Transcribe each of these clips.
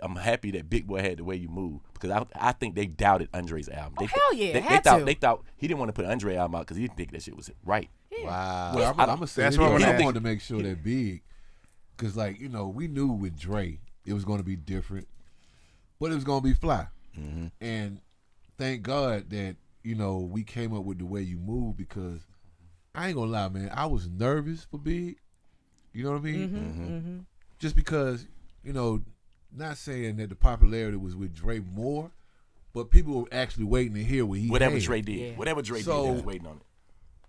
I'm happy that Big Boy had The Way You Move because I think they doubted Andre's album. Hell yeah, they thought he didn't want to put Andre album out because he didn't think that shit was right. Yeah. Wow. Well, I'm gonna say that's this, what I I wanted to make sure that Big, because like we knew with Dre it was gonna be different, but it was gonna be fly, and thank God that we came up with The Way You Move because I ain't gonna lie, man, I was nervous for Big. You know what I mean? Just because not saying that the popularity was with Dre more, but people were actually waiting to hear what he Whatever had. Dre did. Yeah. Whatever Dre did, they was waiting on it.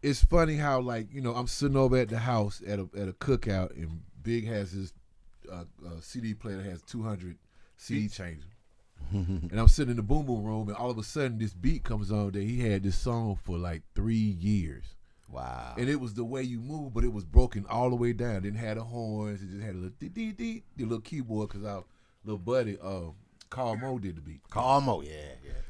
It's funny how I'm sitting over at the house at a cookout and Big has his CD player that has 200 CD changers. And I'm sitting in the boom boom room and all of a sudden this beat comes on that he had this song for like 3 years. Wow. And it was The Way You Move, but it was broken all the way down. It didn't have the horns. It just had a little dee-dee-dee, the little keyboard because our little buddy, Carl Mo did the beat. Carl Mo, yeah.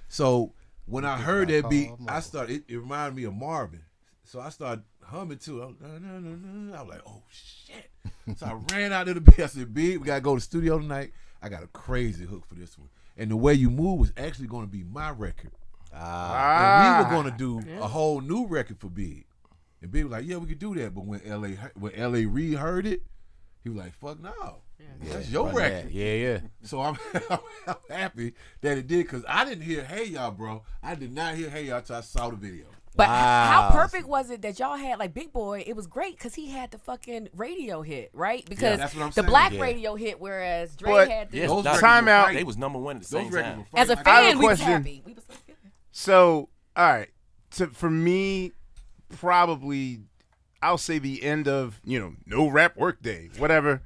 So when I heard that beat, I started, it reminded me of Marvin. So I started humming too. I was like, oh shit. So I ran out to the beat. I said, Big, we got to go to the studio tonight. I got a crazy hook for this one. And The Way You Move was actually going to be my record. And we were going to do a whole new record for Big. And Big was like, yeah, we could do that. But when L.A. Reid heard it, he was like, fuck no. That's your record. Yeah. So I'm happy that it did because I didn't hear Hey Y'all, bro. I did not hear Hey Y'all until I saw the video. But how perfect was it that y'all had, like, Big Boy, it was great because he had the fucking radio hit, right? Because that's what I'm the saying. black radio hit, whereas Dre had the... those time out. records They was number one at the same time. As a I have fan, a we was question. happy. We was like, yeah. So, all right. So for me, probably, I'll say the end of, no rap workday, whatever.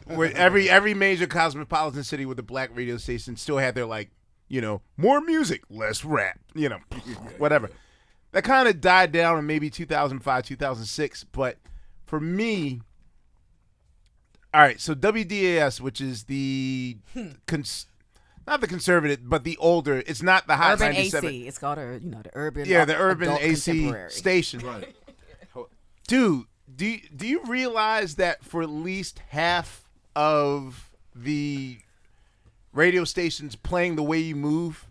Where every major cosmopolitan city with a black radio station still had their, like, more music, less rap, whatever. That kind of died down in maybe 2005, 2006. But for me, all right, so WDAS, which is the, not the conservative, but the older, it's not the Hot Urban 97. AC. It's called the urban. Yeah, the urban adult AC contemporary. station. Right. Dude, do you realize that for at least half of the radio stations playing The Way You Move,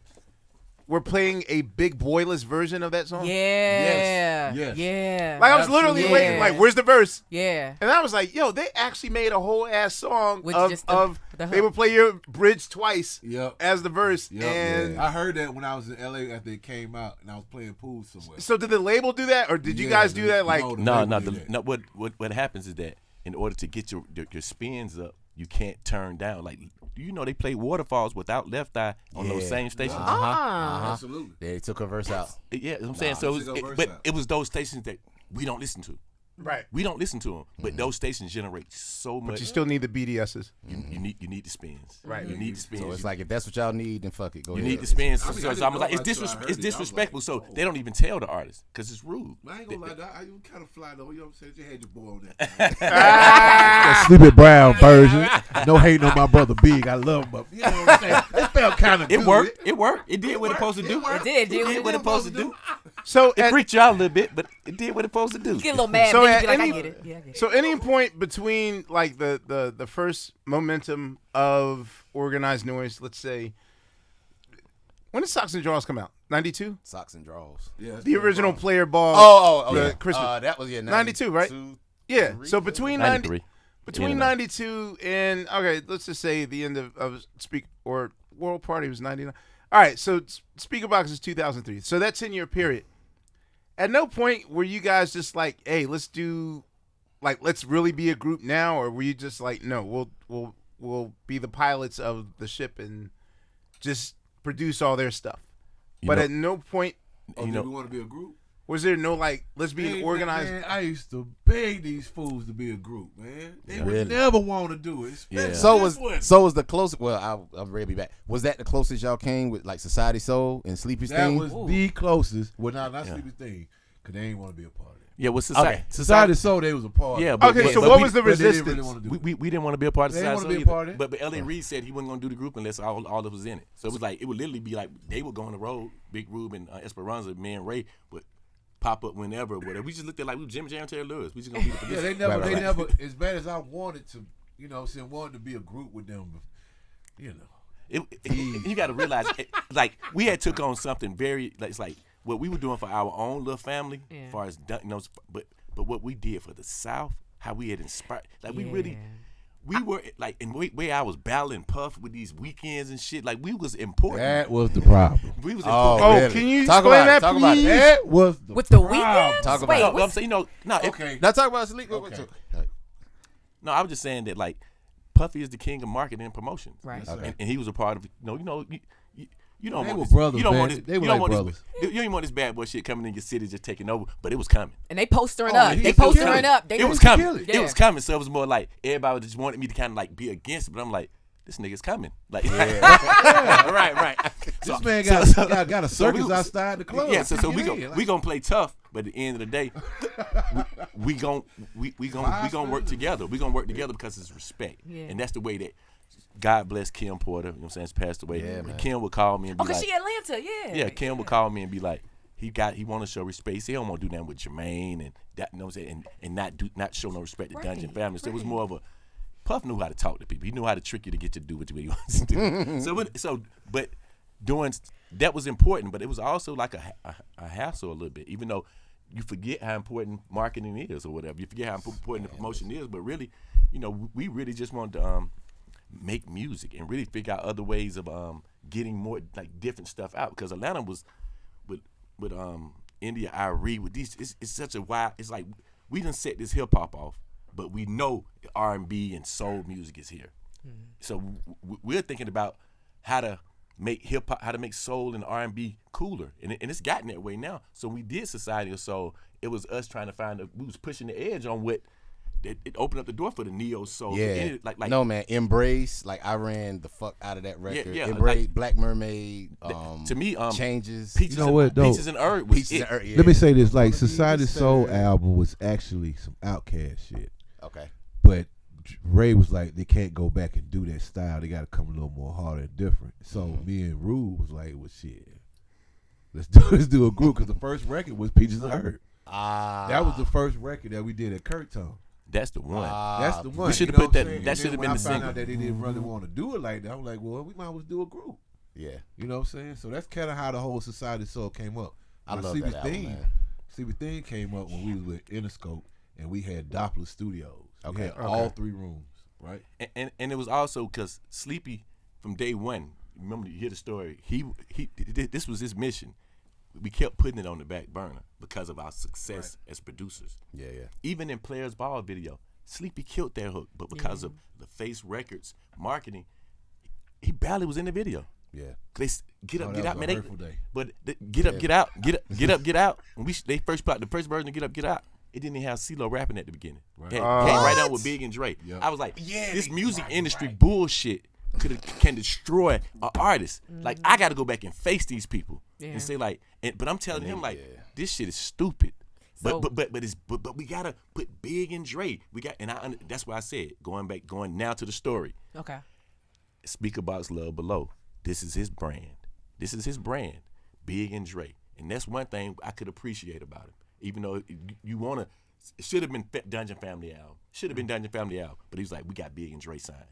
we're playing a Big Boyless version of that song? Yeah. Yes. Yeah. Like, I was literally Absolutely. waiting, like, where's the verse? Yeah. And I was like, yo, they actually made a whole ass song With of just the hook. they would play your bridge twice Yep. as the verse. Yep. And I heard that when I was in LA after it came out and I was playing pool somewhere. so did the label do that? Or did you Yeah, guys do that? Like, No. label did that. What happens is that in order to get your spins up, you can't turn down. Like, they play Waterfalls without Left Eye on those same stations. Absolutely. They took a verse out. Yeah, I'm saying so. it's a verse But out. it was those stations that we don't listen to. Right. We don't listen to them, but those stations generate so much. But you still need the BDSs. You need the spins. Right. You need the spins. So it's like if that's what y'all need, then fuck it. Go you ahead. need the spins. I mean, so I I'm didn't like, know it's until I heard it. I was disrespectful. like, So oh. they don't even tell the artist because it's rude. I ain't gonna lie, dog. You kind of fly though. You know what I'm saying? You had your boy on that. Ah! Sleepy Brown version. No hating on my brother Big. I love him, but you know what I'm saying? It felt kind of It good. worked. It worked. It did what it's supposed to do. It did. It did what it's supposed to do. So It freaked you out a little bit, but it did what it's supposed to do. You get a little mad, So then you be at like, I any- get it. Yeah, I get it. So any point between like the first momentum of organized noise, let's say, when did Socks and Draws come out? 92? Socks and draws. Yeah, that's The pretty original fun. player ball. The yeah. Christmas. That was 92, right? 92. Yeah. So between 93. between Yeah. 92 and okay, let's just say the end of Speak or World Party was 99. All right, so Speaker Box is 2003. So that 10-year period. At no point were you guys just like, hey, let's really be a group now, or were you just like, no, we'll be the pilots of the ship and just produce all their stuff. But at no point Oh, did we want to be a group? was there no like, let's be an organized. Man, I used to beg these fools to be a group, man. They would Really? never want to do it. Yeah. So this one. was the closest. Well, I'm ready to be back. Was that the closest y'all came with like Society Soul and Sleepy's That thing? was the closest. Well, not Sleepy thing, because they ain't want to be a part of it. Yeah, with society. Okay. Society Soul, they was a part. Yeah, of it. but, Okay, so but what we- was the But they didn't resistance? really want to do it. We didn't want to be a part of They society. didn't wanna be a either. part of it. But L.A. Reid said he wasn't going to do the group unless all of us was in it. So it was like, it would literally be like they would go on the road, Big Rube and Esperanza, me and Ray would pop up whenever or whatever. We just looked at like we were Jim Jam Terry Lewis. We just going to be the Yeah, producer. they never, as bad as I wanted to, wanted to be a group with them, You got to realize, like we had took on something very, like, it's like what we were doing for our own little family, as far as but what we did for the South, how we had inspired, like we were like, in way I was battling Puff with these weekends and shit, like we was important. That was the problem. We was Oh, important. really? Can you Talk explain about that, it. Talk about please? it. That was the With the problem. weekends? Talk about Wait, it. No, what's- I'm saying, Okay. Now talk about sleep. Okay. no, I was just saying that like Puffy is the king of marketing and promotions, Right. Yes, sir. and he was a part of you don't They want were this, brothers, you don't man. want this, They you were don't like want brothers. this, you don't want this bad boy shit coming in your city just taking over, but it was coming. And they postering Oh, up. he They was still postering killing. up. They It was was coming. kill it. It was coming. So it was more like everybody just wanted me to kind of like be against it, but I'm like, this nigga's coming. Like, right. This man got a so we circus was- outside the club. Yeah, so we Get in, we gonna play tough, but at the end of the day, we gon' work together. We gonna work together because it's respect, and that's the way that. God bless Kim Porter. You know what I'm saying? She's passed away. Yeah, man. Kim would call me and be because like, she Atlanta, yeah, Kim would call me and be like, he want to show respect. He don't want to do that with Jermaine and that, you know what I'm saying, and not show no respect to Dungeon family. So it was more of a Puff knew how to talk to people. He knew how to trick you to get you to do what you wanted to do. But doing that was important, but it was also like a hassle a little bit. Even though you forget how important marketing is or whatever, you forget how important the promotion is. But really, we really just wanted to make music and really figure out other ways of getting more like different stuff out, because Atlanta was with India Irie with these it's such a wide, it's like we done set this hip hop off, but we know R&B and soul music is here. So we're thinking about how to make hip hop, how to make soul and R&B cooler, and it's gotten that way now. So we did Society of Soul. It was us trying to we was pushing the edge on what it opened up the door for the neo soul. Yeah, like no man, Embrace. Like I ran the fuck out of that record. yeah, Embrace, like, Black Mermaid. to me, Changes. Peaches, You know what, though? Peaches and Herb was Peaches it. and Earth, yeah. Let me say this: like Wanna be Society the Soul center. album was actually some Outkast shit, Okay. but Ray was like, they can't go back and do that style. They got to come a little more harder and different. So me and Rude was like, well, shit, let's do a group, because the first record was Peaches and Herb. That was the first record that we did at Kirktown. That's the one. That's the one. we should you have know put what I'm that. saying? That And should have then been when the I found single. out that they didn't really want to do it like that, I'm like, well, we might as well do a group. Yeah. You know what I'm saying? So that's kind of how the whole Society Soul came up. I Now, love See that the album, Thing. man. See the Thing came up when we was with Interscope and we had Doppler Studios. We Okay. had all 3 rooms, right? And it was also because Sleepy from day one. Remember, you hear the story. He this was his mission. We kept putting it on the back burner because of our success as producers. Yeah. Even in Players Ball video, Sleepy killed that hook, but because of the Face Records marketing, he barely was in the video. Yeah. They get up, Oh, get that out, was man. a hurtful day. But get up, get out, get up, get out. When they first put out the first version of Get Up, Get Out, it didn't even have CeeLo rapping at the beginning. Right. Came right out with Big and Dre. Yep. I was like, this music industry bullshit can destroy an artist. Like, I got to go back and face these people and say like, but I'm telling him like, this shit is stupid. So- But we gotta put Big and Dre. That's why I said going now to the story. Okay. Speaker Box Love Below. This is his brand. Big and Dre. And that's one thing I could appreciate about him. Even though it should have been Dungeon Family album. But he's like, we got Big and Dre signed.